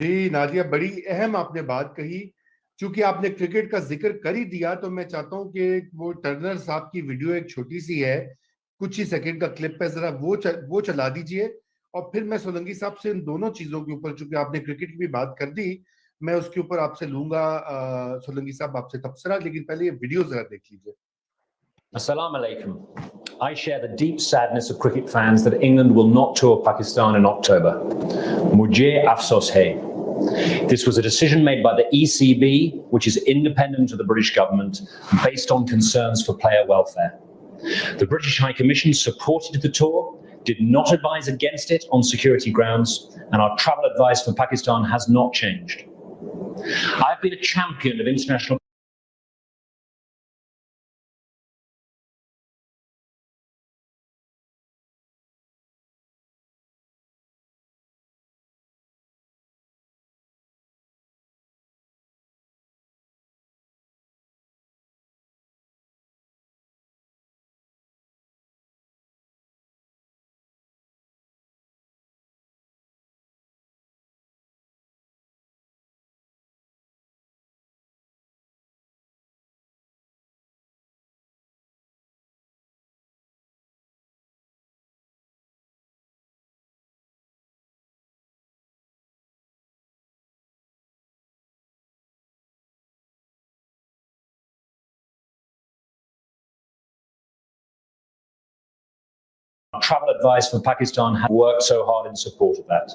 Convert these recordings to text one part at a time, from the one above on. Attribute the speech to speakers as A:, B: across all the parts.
A: जी नादिया, बड़ी अहम आपने बात कही। चूंकि आपने क्रिकेट का जिक्र कर ही दिया तो मैं चाहता हूं कि वो टर्नर साहब की वीडियो एक छोटी सी है, कुछ ही सेकंड का क्लिप है, जरा वो चला दीजिए। और फिर मैं सोलंकी साहब से इन दोनों चीजों के ऊपर, चूंकि आपने क्रिकेट की भी बात कर दी, मैं उसके ऊपर आपसे लूंगा सोलंकी साहब आपसे तबसरा। लेकिन पहले ये वीडियो जरा देख लीजिए।
B: Assalamu alaikum. I share the deep sadness of cricket fans that England will not tour Pakistan in October. Mujhe afsos hai. This was a decision made by the ECB, which is independent of the British government, based on concerns for player welfare. The British High Commission supported the tour, did not advise against it on security grounds, and our travel advice for Pakistan has not changed. I've been a champion of international travel advice for Pakistan has worked so hard in support of that.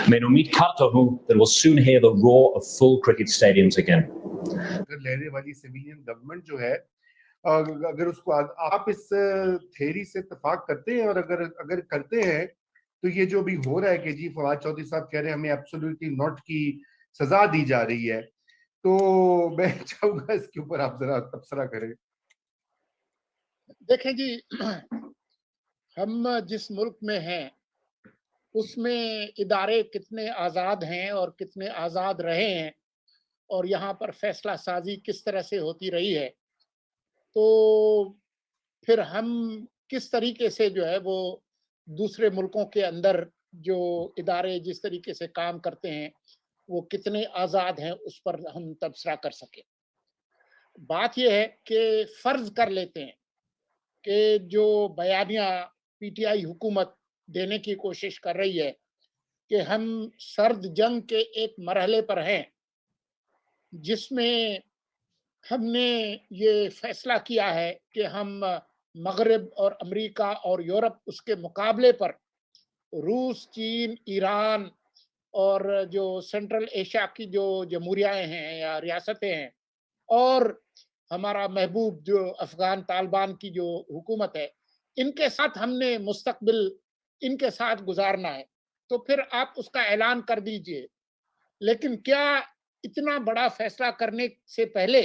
B: मैं उम्मीद करता हूँ that we'll soon hear the roar of full cricket stadiums again.
A: लहरे वाली civilian government जो है, अगर उसको आप इस थ्योरी से इत्तेफाक करते हैं, और अगर अगर करते हैं तो ये जो भी हो रहा है कि जी फवाद चौधरी साहब कह रहे हैं हमें एब्सोल्युटली नॉट की सजा दी जा रही है, तो मैं चाहूंगा इसके ऊपर आप जरा तबसरा करें।
C: देखें जी, हम जिस मुल्क में हैं उसमें इदारे कितने आज़ाद हैं और कितने आज़ाद रहे हैं, और यहाँ पर फैसला साजी किस तरह से होती रही है, तो फिर हम किस तरीके से जो है वो दूसरे मुल्कों के अंदर जो इदारे जिस तरीके से काम करते हैं वो कितने आज़ाद हैं उस पर हम तबसरा कर सकें। बात यह है कि फ़र्ज़ कर लेते हैं कि जो बयानिया पीटीआई हुकूमत देने की कोशिश कर रही है कि हम सर्द जंग के एक मरहले पर हैं जिसमें हमने ये फैसला किया है कि हम मगरिब और अमेरिका और यूरोप उसके मुकाबले पर रूस, चीन, ईरान और जो सेंट्रल एशिया की जो जमहूरियाएं हैं या रियासतें हैं, और हमारा महबूब जो अफगान तालिबान की जो हुकूमत है, इनके साथ हमने मुस्तकबिल इनके साथ गुजारना है, तो फिर आप उसका ऐलान कर दीजिए। लेकिन क्या इतना बड़ा फैसला करने से पहले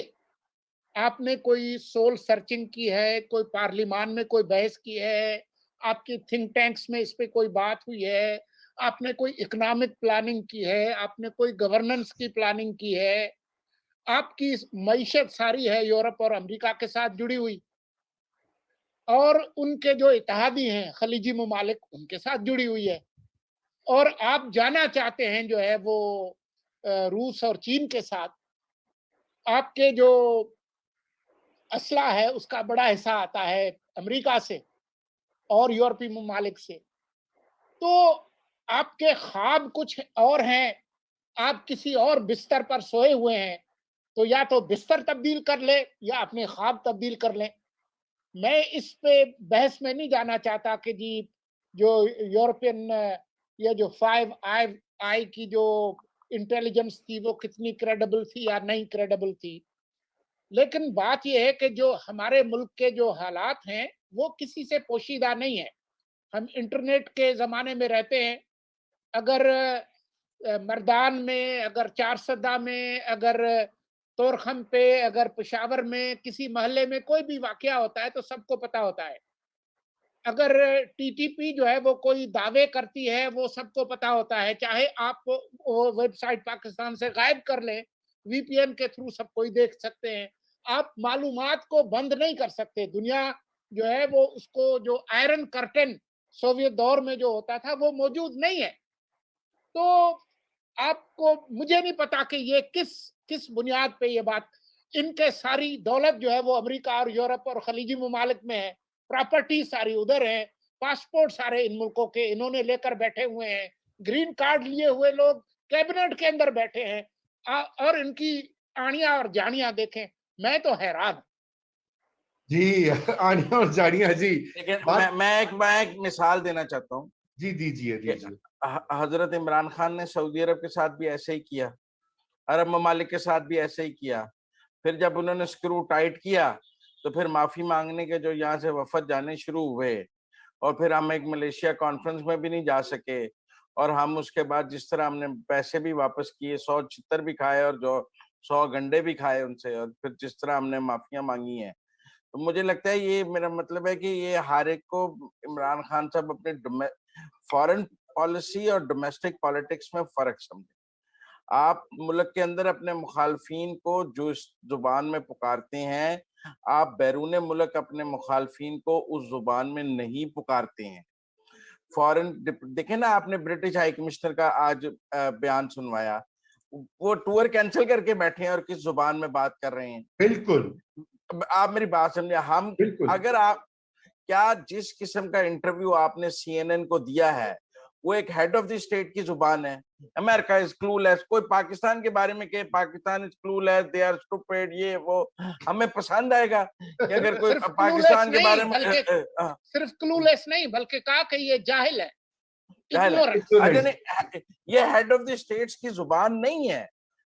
C: आपने कोई सोल सर्चिंग की है, कोई पार्लियामान में कोई बहस की है, आपके थिंक टैंक्स में इस पे कोई बात हुई है, आपने कोई इकोनॉमिक प्लानिंग की है, आपने कोई गवर्नेंस की प्लानिंग की है? आपकी मईशत सारी है यूरोप और अमेरिका के साथ जुड़ी हुई, और उनके जो इत्तेहादी हैं खलीजी ममालिक उनके साथ जुड़ी हुई है, और आप जाना चाहते हैं जो है वो रूस और चीन के साथ। आपके जो असला है उसका बड़ा हिस्सा आता है अमेरिका से और यूरोपीय ममालिक से। तो आपके ख्वाब कुछ और हैं, आप किसी और बिस्तर पर सोए हुए हैं, तो या तो बिस्तर तब्दील कर ले या अपने ख्वाब तब्दील कर लें। मैं इस पे बहस में नहीं जाना चाहता कि जी जो यूरोपियन या जो फाइव आई आई की जो इंटेलिजेंस थी वो कितनी क्रेडिबल थी या नहीं क्रेडिबल थी। लेकिन बात यह है कि जो हमारे मुल्क के जो हालात हैं वो किसी से पोशीदा नहीं है। हम इंटरनेट के ज़माने में रहते हैं। अगर मर्दान में, अगर चारसदा में, अगर तोरखम पे, अगर पेशावर में किसी मोहल्ले में कोई भी वाकया होता है तो सबको पता होता है। अगर टीटीपी जो है वो कोई दावे करती है वो सबको पता होता है, चाहे आप वो वेबसाइट पाकिस्तान से गायब कर लें, वीपीएन के थ्रू सब कोई देख सकते हैं। आप मालूमात को बंद नहीं कर सकते। दुनिया जो है वो उसको जो आयरन कर्टेन सोवियत दौर में जो होता था वो मौजूद नहीं है। तो आपको, मुझे नहीं पता कि ये किस बुनियाद पे ये बात, इनके सारी दौलत जो है वो अमेरिका और यूरोप और खलीजी ममालिक में है, प्रॉपर्टी सारी उधर है, पासपोर्ट सारे इन मुल्कों के इन्होंने लेकर बैठे हुए हैं, ग्रीन कार्ड लिए हुए लोग कैबिनेट के अंदर बैठे हैं, और इनकी आनियां और जानियां देखें, मैं तो हैरान हूं।
A: जी आनिया और जानिया जी।
D: लेकिन मैं एक मिसाल देना चाहता हूँ।
A: जी दीजिए दीजिए।
D: हजरत इमरान खान ने सऊदी अरब के साथ भी ऐसे ही किया, अरब ममालिक के साथ भी ऐसे ही किया। फिर जब उन्होंने स्क्रू टाइट किया तो फिर माफी मांगने के जो यहाँ से वफद जाने शुरू हुए, और फिर हम एक मलेशिया कॉन्फ्रेंस में भी नहीं जा सके, और हम उसके बाद जिस तरह हमने पैसे भी वापस किए, 100 छितर भी खाए और जो 100 गंडे भी खाए उनसे, और फिर जिस तरह हमने माफियां मांगी हैं, तो मुझे लगता है ये, मेरा मतलब है कि ये हर एक को इमरान खान साहब अपने फॉरेन पॉलिसी और डोमेस्टिक पॉलिटिक्स में फर्क समझे। आप मुल्क के अंदर अपने मुखालफीन को जो इस जुबान में पुकारते हैं, आप बैरून मुल्क अपने मुखालफीन को उस जुबान में नहीं पुकारते हैं। फॉरेन देखें ना, आपने ब्रिटिश हाई कमिश्नर का आज बयान सुनवाया, वो टूर कैंसिल करके बैठे हैं और किस जुबान में बात कर रहे हैं।
A: बिल्कुल,
D: आप मेरी बात समझे। हम
A: बिल्कुल।
D: अगर आप, क्या जिस किस्म का इंटरव्यू आपने CNN को दिया है, वो एक हेड ऑफ द स्टेट की जुबान है। अमेरिका इज क्लूलेस, कोई पाकिस्तान के बारे में कहे Pakistan is clueless, they are stupid, ये वो, हमें पसंद आएगा कि अगर कोई पाकिस्तान के बारे में
C: सिर्फ क्लूलेस नहीं, बल्कि कहा कि ये जाहिल है,
D: ये हेड ऑफ द स्टेट्स की जुबान नहीं है।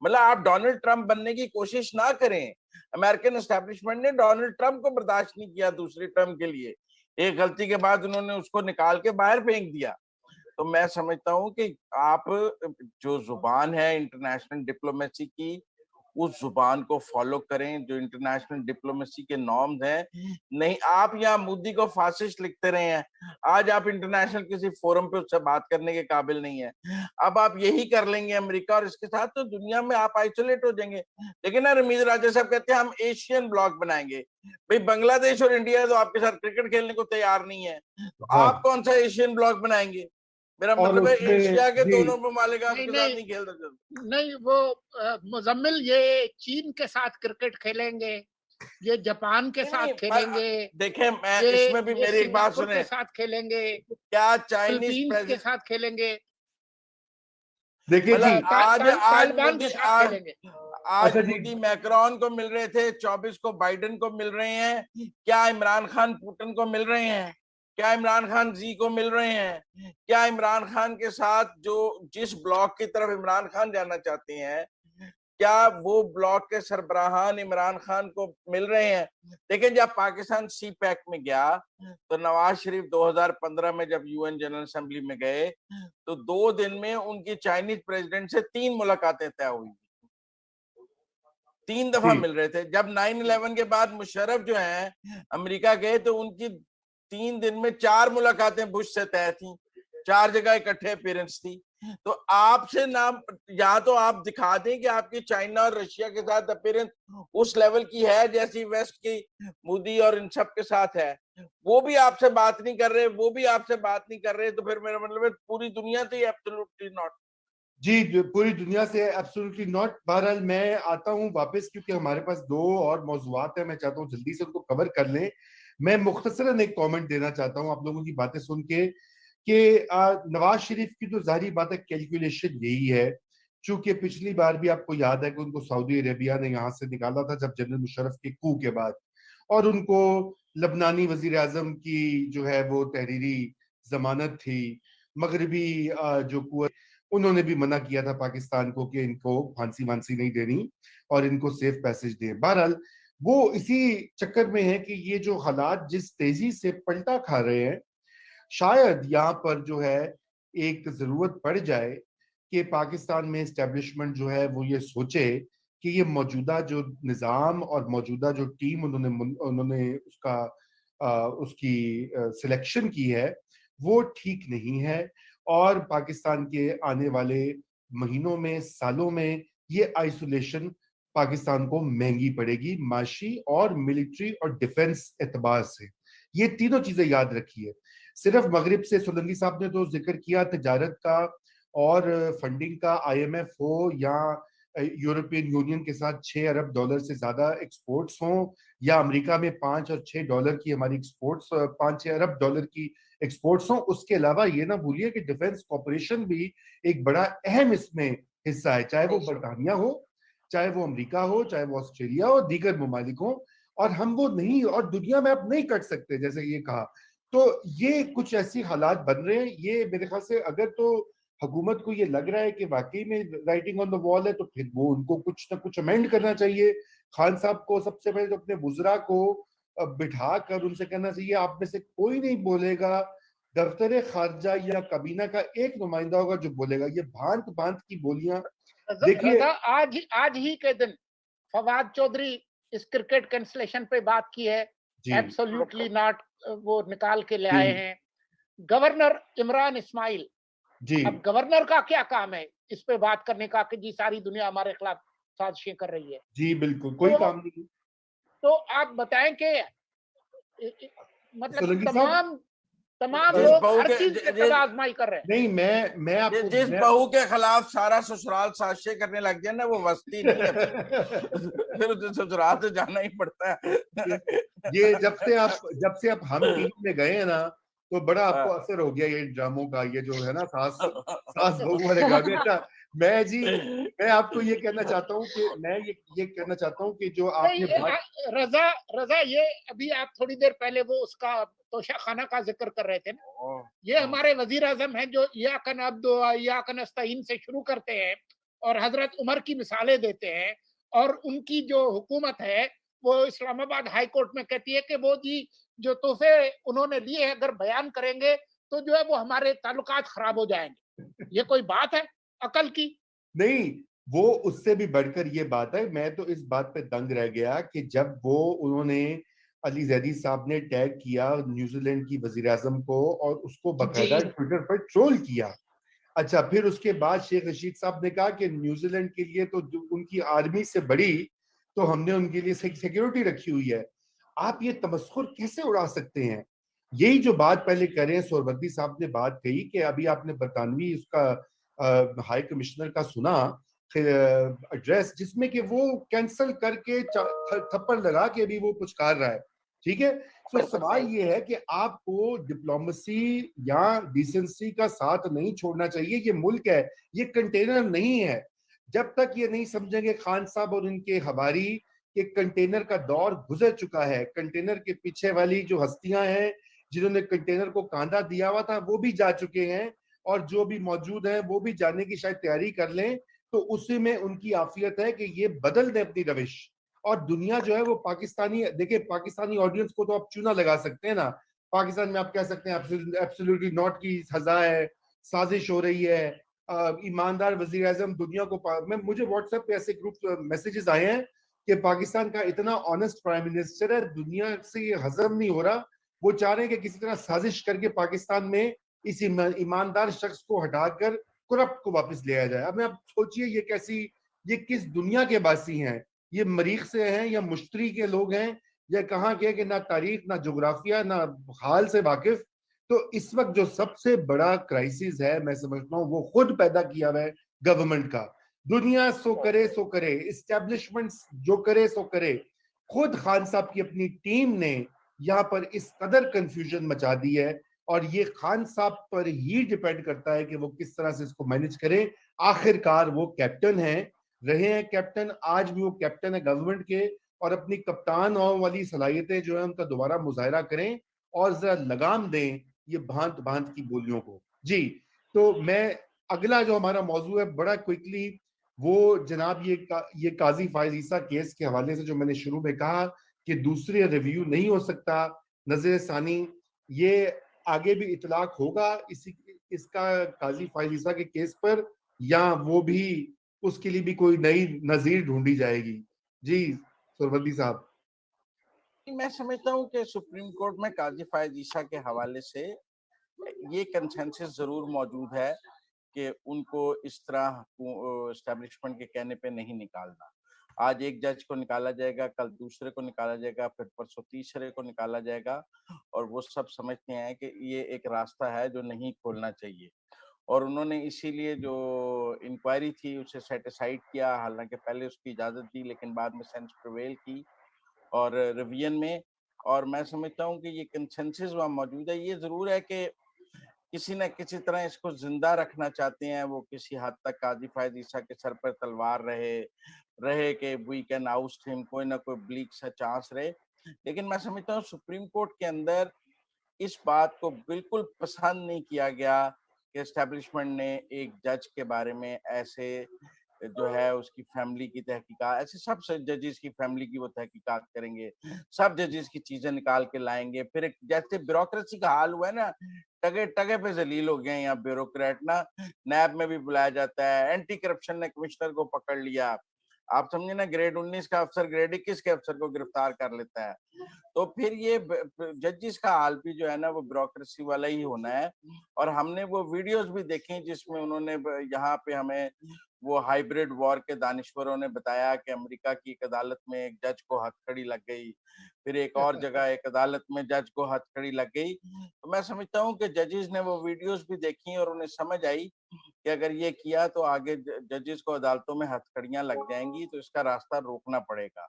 D: मतलब आप डोनाल्ड ट्रंप बनने की कोशिश ना करें। अमेरिकन एस्टेब्लिशमेंट ने डोनाल्ड ट्रंप को बर्दाश्त नहीं किया दूसरी टर्म के लिए, एक गलती के बाद उन्होंने उसको निकाल के बाहर फेंक दिया। तो मैं समझता हूं कि आप जो जुबान है इंटरनेशनल डिप्लोमेसी की, उस जुबान को फॉलो करें जो इंटरनेशनल डिप्लोमेसी के नॉर्म्स हैं। नहीं, आप यहाँ मोदी को फासिस्ट लिखते रहे हैं, आज आप इंटरनेशनल किसी फोरम पे उससे बात करने के काबिल नहीं है। अब आप यही कर लेंगे अमेरिका और इसके साथ, तो दुनिया में आप आइसोलेट हो जाएंगे। लेकिन ना, रमीज राजा साहब कहते हैं हम एशियन ब्लॉक बनाएंगे। भाई बांग्लादेश और इंडिया तो आपके साथ क्रिकेट खेलने को तैयार नहीं है, तो आप कौन सा एशियन ब्लॉक बनाएंगे? मेरा मतलब है एशिया के दोनों ममालिक आपके साथ नहीं खेल सकते।
C: नहीं, वो मुजम्मिल ये चीन के साथ क्रिकेट खेलेंगे, ये जापान के साथ खेलेंगे।
D: देखें, मैं इसमें भी मेरी एक बात सुने,
C: के साथ खेलेंगे,
D: क्या चाइनीज
C: फिलीपींस के साथ खेलेंगे,
A: देखिए जी,
D: आज मोदी मैक्रोन को मिल रहे थे, 24 को बाइडेन को मिल रहे हैं, क्या इमरान खान पुतिन को मिल रहे हैं? क्या इमरान खान जी को मिल रहे हैं? क्या इमरान खान के साथ जो जिस ब्लॉक की तरफ इमरान खान जाना चाहते हैं, क्या वो ब्लॉक के सरबराहान इमरान खान को मिल रहे हैं? देखिए, जब पाकिस्तान CPEC में गया तो नवाज शरीफ 2015 में जब UN जनरल असेंबली में गए तो 2 दिन में उनकी चाइनीज प्रेसिडेंट से 3 मुलाकातें तय हुई, 3 दफा मिल रहे थे। जब 9/11 के बाद मुशर्रफ जो हैं अमेरिका गए तो उनकी 3 दिन में 4 मुलाकातें बुश से तय थी, 4 जगह इकट्ठे अपीयरेंस थी। तो आपसे नाम, या तो आप दिखा दें कि आपकी चाइना और रशिया के साथ अपीयरेंस उस लेवल की है जैसी वेस्ट की मोदी और इन सब के साथ है, वो भी आपसे बात नहीं कर रहे, वो भी आपसे बात नहीं कर रहे, तो फिर मेरा मतलब है पूरी दुनिया से एब्सोल्युटली नॉट।
A: जी, पूरी दुनिया से एब्सोल्युटली नॉट। बहरहाल मैं आता हूं वापस, क्योंकि हमारे पास 2 और मौजूआत है, मैं चाहता हूं जल्दी से उनको कवर कर लें। मैं मुख्तसरन एक कमेंट देना चाहता हूं आप लोगों की बातें सुन के कि नवाज शरीफ की तो जाहिर बात है कैलकुलेशन यही है, चूंकि पिछली बार भी आपको याद है कि उनको सऊदी अरेबिया ने यहाँ से निकाला था जब जनरल मुशर्रफ के कू के बाद, और उनको लबनानी वजीर आजम की जो है वो तहरीरी जमानत थी, मगरबी जो कुवैत, उन्होंने भी मना किया था पाकिस्तान को कि इनको फांसी वांसी नहीं देनी और इनको सेफ पैसेज दें। बहरहाल वो इसी चक्कर में है कि ये जो हालात जिस तेजी से पलटा खा रहे हैं, शायद यहाँ पर जो है एक जरूरत पड़ जाए कि पाकिस्तान में एस्टेब्लिशमेंट जो है वो ये सोचे कि ये मौजूदा जो निज़ाम और मौजूदा जो टीम उन्होंने उसकी सिलेक्शन की है वो ठीक नहीं है, और पाकिस्तान के आने वाले महीनों में, सालों में ये आइसोलेशन पाकिस्तान को महंगी पड़ेगी, माशी और मिलिट्री और डिफेंस एतबार से। ये तीनों चीजें याद रखिए। सिर्फ मगरिब से, सोलंकी साहब ने तो जिक्र किया तिजारत का और फंडिंग का IMF हो या यूरोपियन यूनियन के साथ $6 अरब से ज्यादा एक्सपोर्ट्स हों, या अमेरिका में $5 और $6 की हमारी एक्सपोर्ट्स, $5-6 अरब की एक्सपोर्ट्स हों। उसके अलावा ये ना भूलिए कि डिफेंस कॉर्पोरेशन भी एक बड़ा अहम इसमें हिस्सा है, चाहे वो बरतानिया हो, चाहे वो अमेरिका हो, चाहे वो ऑस्ट्रेलिया हो, दीगर ममालिक हो। और हम वो नहीं, और दुनिया में आप नहीं कर सकते जैसे ये कहा। तो ये कुछ ऐसी हालात बन रहे हैं। ये मेरे ख्याल से अगर तो हुकूमत को ये लग रहा है कि वाकई में राइटिंग ऑन द वॉल है, तो फिर वो उनको कुछ ना कुछ अमेंड करना चाहिए। खान साहब को सबसे पहले तो अपने वुजरा को बिठा कर उनसे कहना चाहिए, आप में से कोई नहीं बोलेगा, दफ्तर खारजा या काबीना का एक नुमाइंदा होगा जो बोलेगा। ये भांत भांत की बोलियां देखिए।
C: रजा, आज ही के दिन फवाद चौधरी इस क्रिकेट कैंसलेशन पे बात की है।
A: जी
C: एब्सोल्युटली नॉट, वो निकाल के ले
A: जी
C: आए हैं। गवर्नर इमरान इस्माइल,
A: जी
C: अब गवर्नर का क्या काम है इस पे बात करने का कि जी सारी दुनिया हमारे खिलाफ साजिशें कर रही है?
A: जी बिल्कुल कोई
C: तो
A: काम नहीं।
C: तो आप बताएं कि मतलब
A: सोलंकी साहब,
C: तमाम तमाम
D: जिस
C: लोग
D: बहू
C: हर
D: के
C: चीज पे
D: जिस
C: आजमाई कर रहे हैं।
A: नहीं मैं आपको
D: जिस
A: मैं
D: बहू के खिलाफ सारा ससुराल साजिशें करने लग गया ना, वो वस्ती नहीं है फिर उसे ससुराल तो जाना ही पड़ता है।
A: ये जब से आप हम टीवी में गए हैं ना, तो बड़ा आपको असर हो गया ये ड्रामों का, ये जो है ना सास सास बहू वाले ड्रामे। अच्छा, मैं जी मैं आपको ये कहना चाहता हूँ कि मैं ये कहना चाहता हूँ कि जो
C: नहीं,
A: आपने बात।
C: रजा रजा, ये अभी आप थोड़ी देर पहले वो उसका तोशा खाना का जिक्र कर रहे थे ना, ये हमारे वजीर आजम हैं जो इय्याका नअब्दु व इय्याका नस्तईन से शुरू करते हैं और हजरत उमर की मिसालें देते हैं। और उनकी जो हुकूमत है वो इस्लामाबाद हाई कोर्ट में कहती है कि वो जी जो तोहफे उन्होंने लिए हैं अगर बयान करेंगे तो जो है वो हमारे ताल्लुकात खराब हो जाएंगे। ये कोई बात है अकल की?
A: नहीं, वो उससे भी बढ़कर ये बात है। मैं तो इस बात पे दंग रह गया कि जब वो उन्होंने अली जैदी साहब ने टैग किया न्यूजीलैंड की वजीर आजम को और उसको बकायदा ट्विटर पर ट्रोल किया। अच्छा, फिर उसके बाद शेख रशीद साहब ने कहा कि न्यूजीलैंड के लिए तो उनकी आर्मी से बड़ी तो हमने उनके लिए सिक्योरिटी रखी हुई है। आप ये तमस्खुर कैसे उड़ा सकते हैं? यही जो बात पहले करें, सोहरवर्दी साहब ने बात कही कि अभी आपने बरतानवी उसका हाई कमिश्नर का सुना एड्रेस, जिसमें कि वो कैंसिल करके थप्पड़ लगा के अभी वो पुचकार रहा है। ठीक है, तो सवाल ये है कि आपको डिप्लोमेसी या डिसेंसी का साथ नहीं छोड़ना चाहिए। ये मुल्क है, ये कंटेनर नहीं है। जब तक ये नहीं समझेंगे खान साहब और इनके हवारी कि कंटेनर का दौर गुजर चुका है, कंटेनर के पीछे वाली जो हस्तियां हैं जिन्होंने कंटेनर को कांधा दिया हुआ था वो भी जा चुके हैं, और जो भी मौजूद है वो भी जाने की शायद तैयारी कर लें, तो उसी में उनकी आफियत है कि ये बदल दें अपनी रविश। और दुनिया जो है वो पाकिस्तानी, देखिए पाकिस्तानी ऑडियंस को तो आप चूना लगा सकते हैं ना, पाकिस्तान में आप कह सकते हैं एब्सोल्युटली नॉट की सजा है, साजिश हो रही है, ईमानदार वजीर आजम दुनिया को मुझे व्हाट्सएप पे ऐसे ग्रुप मैसेजेस आए हैं कि पाकिस्तान का इतना ऑनेस्ट प्राइम मिनिस्टर है, दुनिया से ये हजम नहीं हो रहा। वो चाह रहे हैं कि किसी तरह साजिश करके पाकिस्तान में इस ईमानदार शख्स को हटाकर करप्ट को वापस ले आया जाए। अब आप सोचिए ये किस दुनिया के बासी हैं? ये मरीख से हैं या मुश्तरी के लोग हैं या कहाँ के कि ना तारीख ना जोग्राफिया ना हाल से वाकिफ। तो इस वक्त जो सबसे बड़ा क्राइसिस है मैं समझता हूँ वो खुद पैदा किया हुआ है गवर्नमेंट का। दुनिया सो करे, इस्टेब्लिशमेंट जो करे सो करे, खुद खान साहब की अपनी टीम ने यहाँ पर इस कदर कंफ्यूजन मचा दी है। और ये खान साहब पर ही डिपेंड करता है कि वो किस तरह से इसको मैनेज करें। आखिरकार वो कैप्टन है, रहे हैं कैप्टन, आज भी वो कैप्टन है गवर्नमेंट के, और अपनी कप्तान वाली सलाहियतें जो है उनका दोबारा मुजाहरा करें और जरा लगाम दें ये भांत भांत की बोलियों को। जी, तो मैं अगला जो हमारा मौजू है बड़ा क्विकली, वो जनाब ये काजी फायज ईसा केस के हवाले से जो मैंने शुरू में कहा कि दूसरे रिव्यू नहीं हो सकता, नजर सानी, ये आगे भी इतलाक होगा इसका काजी फायज ईसा के केस पर, या वो भी उसके लिए भी कोई नई नजीर ढूंढी जाएगी? जी सुरवंदी साहब।
D: मैं समझता हूँ कि सुप्रीम कोर्ट में काजी फायज ईसा के हवाले से ये कंसेंसस जरूर मौजूद है कि उनको इस तरह एस्टेब्लिशमेंट के कहने पे नहीं निकालना। आज एक जज को निकाला जाएगा, कल दूसरे को निकाला जाएगा, फिर परसों तीसरे को निकाला जाएगा, और वो सब समझते हैं कि ये एक रास्ता है जो नहीं खोलना चाहिए। और उन्होंने इसीलिए जो इंक्वायरी थी उसे सेट असाइड किया, हालांकि पहले उसकी इजाजत दी लेकिन बाद में सेंस प्रिवेल की और रिवीजन में। और मैं समझता हूँ कि ये कंसेंसस वहाँ मौजूद है। ये जरूर है कि किसी न किसी तरह इसको जिंदा रखना चाहते हैं, वो किसी हद तक काजी फायद ईसा के सर पर तलवार रहे कि वी कैन आउस्ट हिम, कोई ना कोई ब्लीक सा चांस रहे। लेकिन मैं समझता हूँ सुप्रीम कोर्ट के अंदर इस बात को बिल्कुल पसंद नहीं किया गया कि एस्टेब्लिशमेंट ने एक जज के बारे में ऐसे जो है उसकी फैमिली की तहकीकात, ऐसे सब जजेस की फैमिली की वो तहकीकात करेंगे, सब जजेस की चीजें निकाल के लाएंगे। फिर एक जैसे ब्यूरोक्रेसी का हाल हुआ है ना, टगे टगे पे जलील हो गए हैं यहाँ ब्यूरोक्रेट ना। नैब में भी बुलाया जाता है, एंटी करप्शन ने कमिश्नर को पकड़ लिया, आप समझे ना, ग्रेड 19 का अफसर ग्रेड 21 के अफसर को गिरफ्तार कर लेता है। तो फिर ये जजेस का हाल भी जो है ना वो ब्यूरोक्रेसी वाला ही होना है। और हमने वो वीडियोस भी देखी जिसमें उन्होंने यहाँ पे हमें वो हाइब्रिड वॉर के दानिश्वरों ने बताया कि अमेरिका की एक अदालत में एक जज को हथकड़ी लग गई, फिर एक और जगह एक अदालत में जज को हथकड़ी लग गई। तो मैं समझता हूँ कि जजेस ने वो वीडियोस भी देखी और उन्हें समझ आई कि अगर ये किया तो आगे जजेस को अदालतों में हथकड़ियां लग जाएंगी, तो इसका रास्ता रोकना पड़ेगा।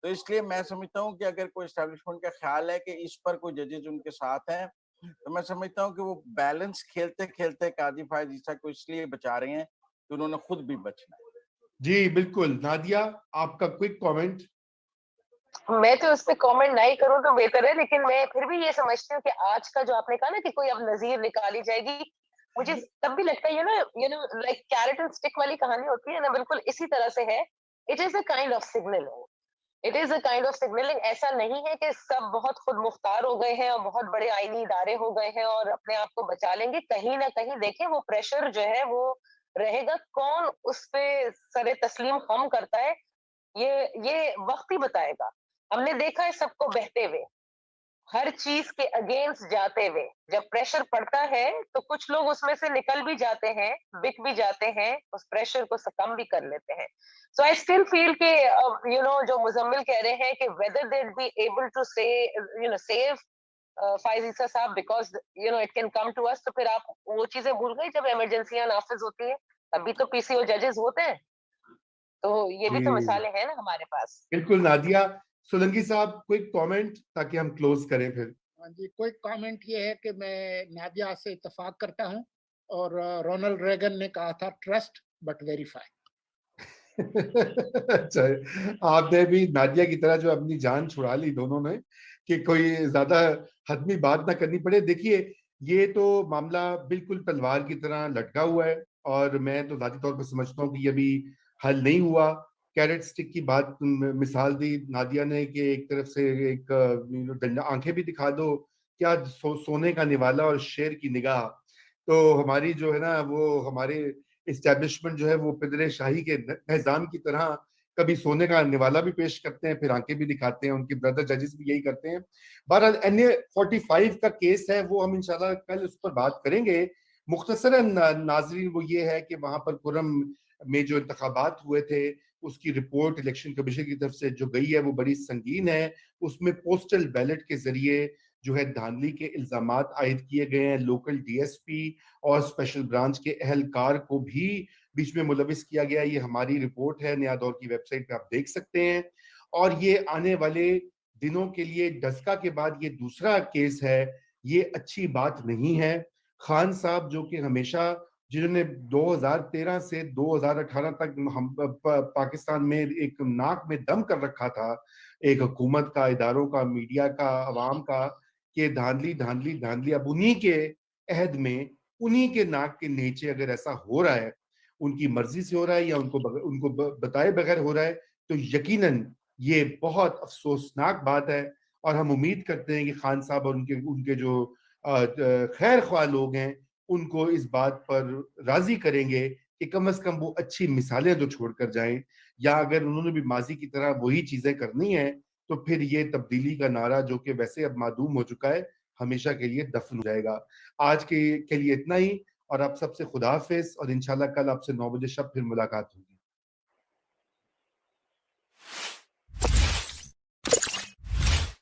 D: तो इसलिए मैं समझता हूँ कि अगर कोई एस्टेब्लिशमेंट का ख्याल है कि इस पर कोई जजेस उनके साथ हैं, तो मैं समझता हूँ कि वो बैलेंस खेलते खेलते काजी फायद ईसा को इसलिए बचा रहे हैं कि उन्होंने खुद भी बचना है।
A: जी बिल्कुल। नादिया, आपका क्विक कमेंट।
E: मैं तो उस पर कमेंट नहीं करूं तो बेहतर है, लेकिन मैं फिर भी ये समझती हूँ कि आज का जो आपने कहा ना कि कोई अब नजीर निकाली जाएगी, मुझे तब भी लगता है you know like carrot and stick वाली कहानी होती है ना, बिल्कुल इसी तरह से है। It is a kind of signalling, it is a kind of signalling. ऐसा नहीं है कि सब बहुत खुद मुख्तार हो गए हैं और बहुत बड़े आईनी इदारे हो गए हैं और अपने आप को बचा लेंगे। कहीं ना कहीं देखें वो प्रेशर जो है वो रहेगा, कौन उस पे सरे तस्लीम हम करता है ये वक्त ही बताएगा। हमने देखा है सबको बहते हुए, हर चीज के अगेंस्ट जाते हुए। जब प्रेशर पड़ता है तो कुछ लोग उसमें से निकल भी जाते हैं, बिक भी जाते हैं, उस प्रेशर को सकम भी कर लेते हैं। सो आई स्टिल फील कि जो मुजम्मिल कह रहे हैं कि whether they be able to say save Faez Isa साहब because it can come to us, तो फिर आप वो चीजें भूल गए जब इमरजेंसियां नाफिज होती है तभी तो पीसीओ जजेस होते हैं। तो ये भी तो
A: जी
E: मिसालें हैं ना हमारे पास।
A: बिल्कुल। नादिया, सोलंकी साहब क्विक कमेंट ताकि हम क्लोज करें फिर।
C: हाँ जी, कोई कमेंट ये है कि मैं नादिया से इत्तेफाक करता हूँ और रोनाल्ड रेगन ने कहा था ट्रस्ट बट वेरीफाई।
A: अच्छा, आपने भी नादिया की तरह जो अपनी जान छुड़ा ली दोनों ने कि कोई ज्यादा हतमी बात ना करनी पड़े। देखिए, ये तो मामला बिल्कुल तलवार की तरह लटका हुआ है और मैं तो जाती तौर पर समझता हूँ कि ये अभी हल नहीं हुआ। कैरेट स्टिक की बात मिसाल दी नादिया ने कि एक तरफ से एक डंडा, आंखें भी दिखा दो, क्या सोने का निवाला और शेर की निगाह। तो हमारी जो है ना वो हमारे इस्टेब्लिशमेंट जो है वो पिदरे शाही के निजाम की तरह कभी सोने का निवाला भी पेश करते हैं, फिर आंखें भी दिखाते हैं। उनके ब्रदर जजेस भी यही करते हैं। बहरहाल NA-45 का केस है, वो हम इंशाल्लाह कल उस पर बात करेंगे। मुख्तसरन नाजरीन वो ये है कि वहां पर कुरम में जो इंतखाबात हुए थे उसकी रिपोर्ट इलेक्शन कमीशन की तरफ से जो गई है वो बड़ी संगीन है। उसमें पोस्टल बैलेट के जरिए जो है धांधली के इल्जामात आयद किए गए हैं। लोकल DSP और स्पेशल ब्रांच के अहलकार को भी बीच में मुलविस किया गया। ये हमारी रिपोर्ट है, नया दौर की वेबसाइट पे आप देख सकते हैं। और ये आने वाले दिनों के लिए डस्का के बाद ये दूसरा केस है। ये अच्छी बात नहीं है। खान साहब जो कि हमेशा, जिन्होंने 2013 से 2018 तक हम पाकिस्तान में एक नाक में दम कर रखा था, एक हुकूमत का, इदारों का, मीडिया का, अवाम का, कि धांधली धांधली धांधली, अब उन्हीं के अहद में, उन्हीं के नाक के नीचे अगर ऐसा हो रहा है, उनकी मर्जी से हो रहा है या उनको बताए बगैर हो रहा है, तो यकीनन ये बहुत अफसोसनाक बात है। और हम उम्मीद करते हैं कि खान साहब और उनके उनके जो खैर ख्वाह लोग हैं उनको इस बात पर राजी करेंगे कि कम से कम वो अच्छी मिसालें तो छोड़कर जाएं। या अगर उन्होंने भी माजी की तरह वही चीजें करनी है तो फिर ये तब्दीली का नारा जो कि वैसे अब मादूम हो चुका है, हमेशा के लिए दफन हो जाएगा। आज के लिए इतना ही, और आप सबसे खुदा हाफिज, और इंशाल्लाह कल आपसे 9 बजे शब फिर मुलाकात होगी।